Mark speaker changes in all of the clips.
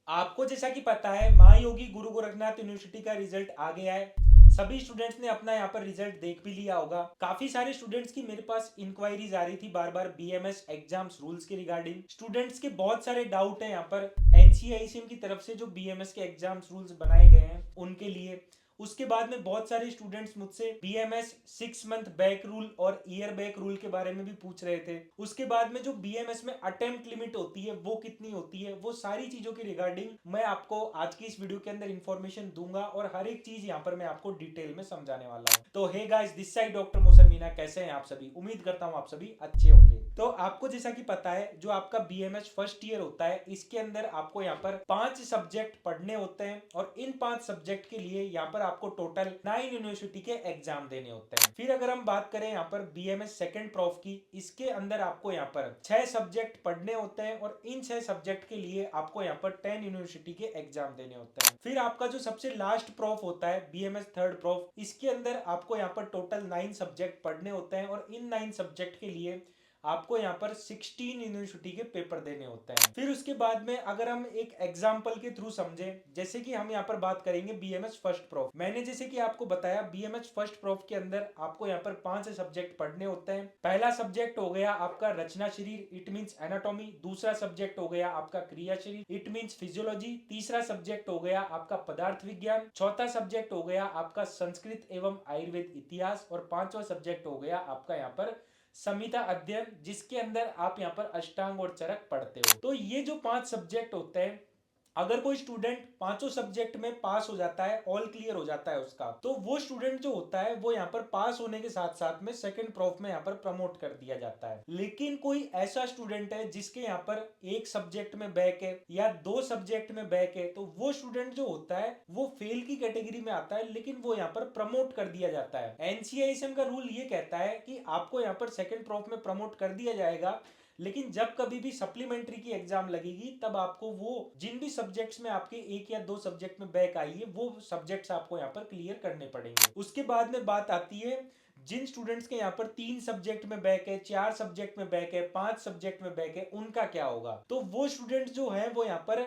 Speaker 1: आपको जैसा कि पता है महायोगी गुरु गोरखनाथ यूनिवर्सिटी का रिजल्ट आ गया है। सभी स्टूडेंट्स ने अपना यहाँ पर रिजल्ट देख भी लिया होगा। काफी सारे स्टूडेंट्स की मेरे पास इंक्वायरीज आ रही थी बार बार बीएमएस एग्जाम्स रूल्स के रिगार्डिंग। स्टूडेंट्स के बहुत सारे डाउट है यहाँ पर एनसीआईसीएम की तरफ से जो बीएमएस के एग्जाम्स रूल्स बनाए गए हैं उनके लिए। उसके बाद में बहुत सारे स्टूडेंट्स मुझसे बीएमएस 6 मंथ बैक रूल और ईयर बैक रूल के बारे में भी पूछ रहे थे। उसके बाद में जो बीएमएस में अटेम्प्ट लिमिट होती है वो कितनी होती है, वो सारी चीजों की रिगार्डिंग मैं आपको आज की इस वीडियो के अंदर इंफॉर्मेशन दूंगा और हर एक चीज यहाँ पर मैं आपको डिटेल में समझाने वाला हूँ। तो hey guys, this side doctor Mohsin Meena, कैसे हैं आप सभी? उम्मीद करता हूँ आप सभी अच्छे होंगे। तो आपको जैसा कि पता है जो आपका बीएमएस फर्स्ट ईयर होता है इसके अंदर आपको यहाँ पर 5 सब्जेक्ट पढ़ने होते हैं और इन 5 सब्जेक्ट के लिए यहाँ पर आपको टोटल 9 यूनिवर्सिटी के एग्जाम देने होते हैं। फिर अगर हम बात करें यहाँ पर बीएमएस सेकंड प्रॉफ की, इसके अंदर आपको यहाँ पर 6 सब्जेक्ट पढ़ने होते हैं और इन 6 सब्जेक्ट के लिए आपको यहाँ पर 10 यूनिवर्सिटी के एग्जाम देने होते हैं। फिर आपका जो सबसे लास्ट प्रॉफ होता है बीएमएस थर्ड प्रॉफ, इसके अंदर आपको यहाँ पर टोटल 9 सब्जेक्ट पढ़ने होते हैं और इन 9 सब्जेक्ट के लिए आपको यहाँ पर 16 यूनिवर्सिटी के पेपर देने होते हैं। फिर उसके बाद में अगर हम एक एग्जाम्पल के थ्रू समझें, जैसे कि हम यहाँ पर बात करेंगे बीएमएस फर्स्ट प्रॉफ। मैंने जैसे कि आपको बताया बीएमएस फर्स्ट प्रॉफ के अंदर आपको यहाँ पर 5 सब्जेक्ट पढ़ने होते हैं। पहला सब्जेक्ट हो गया आपका रचना शरीर, इट मीन्स एनाटॉमी। दूसरा सब्जेक्ट हो गया आपका क्रिया शरीर, इट मीन्स फिजियोलॉजी। तीसरा सब्जेक्ट हो गया आपका पदार्थ विज्ञान। चौथा सब्जेक्ट हो गया आपका संस्कृत एवं आयुर्वेद इतिहास और पांचवा सब्जेक्ट हो गया आपका यहाँ पर संहिता अध्ययन, जिसके अंदर आप यहाँ पर अष्टांग और चरक पढ़ते हो। तो ये जो 5 सब्जेक्ट होते हैं, अगर कोई स्टूडेंट पांचों सब्जेक्ट में पास हो जाता है, ऑल क्लियर हो जाता है उसका, तो वो स्टूडेंट जो होता है वो यहाँ पर पास होने के साथ साथ में सेकंड प्रॉफ में यहाँ पर प्रमोट कर दिया जाता है। लेकिन कोई ऐसा स्टूडेंट है जिसके यहाँ पर एक सब्जेक्ट में बैक है या 2 सब्जेक्ट में बैक है, तो वो स्टूडेंट जो होता है वो फेल की कैटेगरी में आता है, लेकिन वो यहाँ पर प्रमोट कर दिया जाता है। एनसीआईएसएम का रूल ये कहता है कि आपको यहाँ पर सेकंड प्रॉफ में प्रमोट कर दिया जाएगा, लेकिन जब कभी भी सप्लीमेंट्री की एग्जाम लगेगी तब आपको वो जिन भी सब्जेक्ट्स में आपके एक या 2 सब्जेक्ट में बैक आई है वो सब्जेक्ट्स आपको यहाँ पर क्लियर करने पड़ेंगे। उसके बाद में बात आती है जिन स्टूडेंट्स के यहाँ पर 3 सब्जेक्ट में बैक है, 4 सब्जेक्ट में बैक है, 5 सब्जेक्ट में बैक है, उनका क्या होगा? तो वो स्टूडेंट्स जो है वो यहाँ पर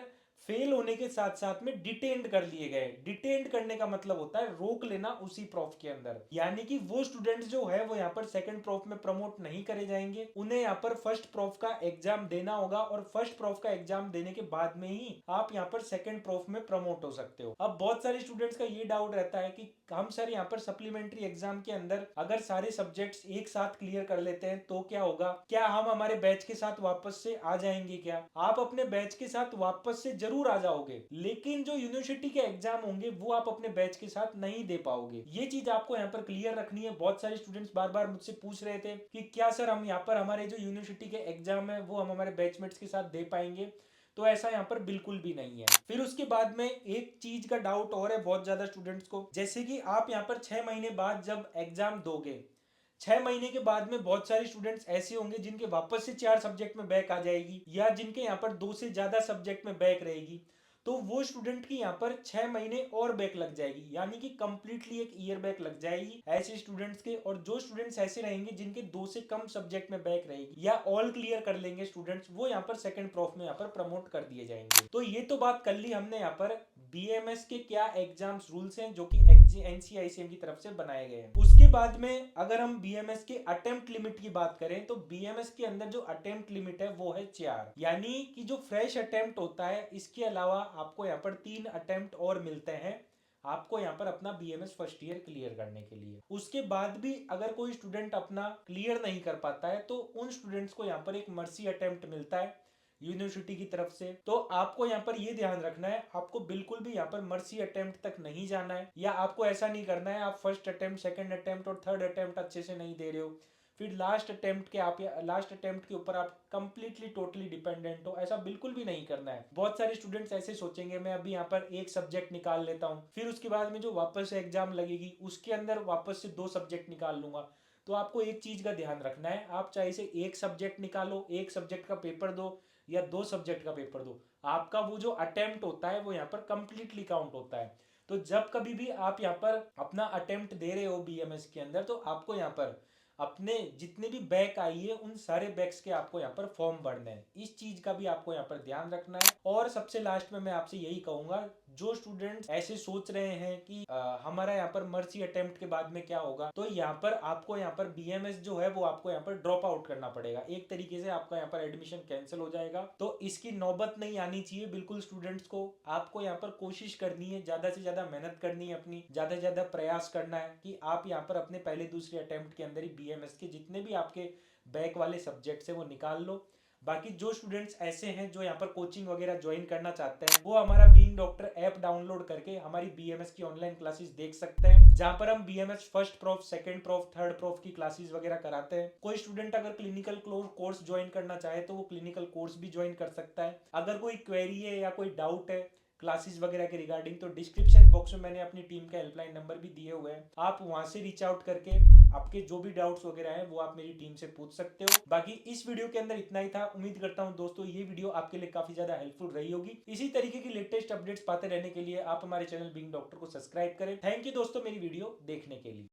Speaker 1: फेल होने के साथ साथ में डिटेन्ड कर लिए गए। डिटेन्ड करने का मतलब होता है रोक लेना उसी प्रॉफ के अंदर, यानी कि वो स्टूडेंट्स जो है वो यहाँ पर सेकंड प्रॉफ में प्रमोट नहीं करे जाएंगे, उन्हें यहाँ पर फर्स्ट प्रॉफ का एग्जाम देना होगा और फर्स्ट प्रॉफ का एग्जाम देने के बाद में ही आप यहाँ पर सेकंड प्रॉफ में प्रमोट हो सकते हो। अब बहुत सारे स्टूडेंट्स का ये डाउट रहता है कि हम सर यहाँ पर सप्लीमेंट्री एग्जाम के अंदर अगर सारे सब्जेक्ट्स एक साथ क्लियर कर लेते हैं तो क्या होगा? क्या हम हमारे बैच के साथ वापस से आ जाएंगे? क्या आप अपने बैच के साथ वापस से जरूर आ जाओगे, लेकिन जो यूनिवर्सिटी के एग्जाम होंगे वो आप अपने बैच के साथ नहीं दे पाओगे। ये चीज आपको यहाँ पर क्लियर रखनी है। बहुत सारे स्टूडेंट्स बार बार मुझसे पूछ रहे थे कि क्या सर हम यहाँ पर हमारे जो यूनिवर्सिटी के एग्जाम है वो हम हमारे बैचमेट्स के साथ दे पाएंगे? तो ऐसा यहाँ पर बिल्कुल भी नहीं है। फिर उसके बाद में एक चीज का डाउट और है बहुत ज्यादा स्टूडेंट्स को, जैसे कि आप यहाँ पर 6 महीने बाद जब एग्जाम दोगे, 6 महीने के बाद में बहुत सारे स्टूडेंट्स ऐसे होंगे जिनके वापस से 4 सब्जेक्ट में बैक आ जाएगी या जिनके यहाँ पर 2 से ज्यादा सब्जेक्ट में बैक रहेगी। तो वो स्टूडेंट की यहाँ पर 6 महीने और बैक लग जाएगी, यानी कि कंप्लीटली एक ईयर बैक लग जाएगी ऐसे स्टूडेंट्स के। और जो स्टूडेंट्स ऐसे रहेंगे जिनके 2 से कम सब्जेक्ट में बैक रहेगी या ऑल क्लियर कर लेंगे स्टूडेंट्स, वो यहाँ पर सेकंड प्रॉफ में यहाँ पर प्रमोट कर दिए जाएंगे। तो ये तो बात कर ली हमने यहाँ पर बीएमएस के क्या एग्जाम्स रूल्स हैं जो कि एनसीआईसीएम की तरफ से बनाए गए हैं। उसके बाद में अगर हम बीएमएस के अटेम्प्ट लिमिट की बात करें तो बीएमएस के अंदर जो अटेम्प्ट लिमिट है वो है 4, यानी कि जो फ्रेश अटेम्प्ट होता है इसके अलावा आपको यहाँ पर 3 अटेम्प्ट और मिलते हैं आपको यहाँ पर अपना बीएमएस फर्स्ट ईयर क्लियर करने के लिए। उसके बाद भी अगर कोई स्टूडेंट अपना क्लियर नहीं कर पाता है तो उन स्टूडेंट्स को यहाँ पर एक मर्सी अटेम्प्ट मिलता है यूनिवर्सिटी की तरफ से। तो आपको यहाँ पर ये ध्यान रखना है, आपको बिल्कुल भी यहाँ पर मर्सी अटेम्प्ट तक नहीं जाना है, या आपको ऐसा नहीं करना है आप फर्स्ट अटेम्प्ट, सेकंड अटेम्प्ट और थर्ड अटेम्प्ट अच्छे से नहीं दे रहे हो फिर लास्ट अटेम्प्ट के ऊपर आप कंप्लीटली टोटली डिपेंडेंट हो। ऐसा बिल्कुल भी नहीं करना है। बहुत सारे स्टूडेंट्स ऐसे सोचेंगे मैं अभी यहाँ पर एक सब्जेक्ट निकाल लेता हूँ, फिर उसके बाद में जो वापस से एग्जाम लगेगी उसके अंदर वापस से 2 सब्जेक्ट निकाल लूंगा। तो आपको एक चीज का ध्यान रखना है, आप चाहे से एक सब्जेक्ट निकालो, एक सब्जेक्ट का पेपर दो या 2 सब्जेक्ट का पेपर दो, आपका वो जो अटेम्प्ट होता है वो यहाँ पर कंप्लीटली काउंट होता है। तो जब कभी भी आप यहाँ पर अपना अटेम्प्ट दे रहे हो बीएमएस के अंदर तो आपको यहाँ पर अपने जितने भी बैक आई है उन सारे बैक्स के आपको यहाँ पर फॉर्म भरने हैं। इस चीज का भी आपको यहाँ पर ध्यान रखना है। और सबसे लास्ट में मैं आपसे यही कहूंगा, जो स्टूडेंट्स ऐसे सोच रहे हैं कि हमारा यहाँ पर मर्सी अटेम्प्ट के बाद में क्या होगा, तो यहाँ पर आपको यहाँ पर बीएमएस जो है वो आपको यहाँ पर ड्रॉप आउट करना पड़ेगा। एक तरीके से आपका यहाँ पर एडमिशन कैंसिल हो जाएगा। तो इसकी नौबत नहीं आनी चाहिए बिल्कुल स्टूडेंट्स को। आपको यहाँ पर कोशिश करनी है, ज्यादा से ज्यादा मेहनत करनी है, अपनी ज्यादा से ज्यादा प्रयास करना है कि आप यहाँ पर अपने पहले दूसरे अटेम्प्ट के अंदर ही बीएमएस के जितने भी आपके बैक वाले सब्जेक्ट्स है वो निकाल लो। बाकी जो स्टूडेंट्स ऐसे हैं जो यहाँ पर कोचिंग वगैरह ज्वाइन करना चाहते हैं, वो हमारा बीइंग डॉक्टर ऐप डाउनलोड करके हमारी बीएमएस की ऑनलाइन क्लासेस देख सकते हैं, जहाँ पर हम BMS first prof, second prof, third prof की क्लासेस वगैरह कराते हैं। कोई स्टूडेंट अगर क्लिनिकल कोर्स ज्वाइन करना चाहे तो वो क्लिनिकल कोर्स भी ज्वाइन कर सकता है। अगर कोई क्वेरी है या कोई डाउट है क्लासेस वगैरह के रिगार्डिंग, तो डिस्क्रिप्शन बॉक्स में मैंने अपनी टीम का हेल्पलाइन नंबर भी दिए हुए हैं, आप वहां से रीच आउट करके आपके जो भी डाउट्स वगैरह हैं वो आप मेरी टीम से पूछ सकते हो। बाकी इस वीडियो के अंदर इतना ही था। उम्मीद करता हूं दोस्तों ये वीडियो आपके लिए काफी ज्यादा हेल्पफुल रही होगी। इसी तरीके की लेटेस्ट अपडेट्स पाते रहने के लिए आप हमारे चैनल बीइंग डॉक्टर को सब्सक्राइब करें। थैंक यू दोस्तों मेरी वीडियो देखने के लिए।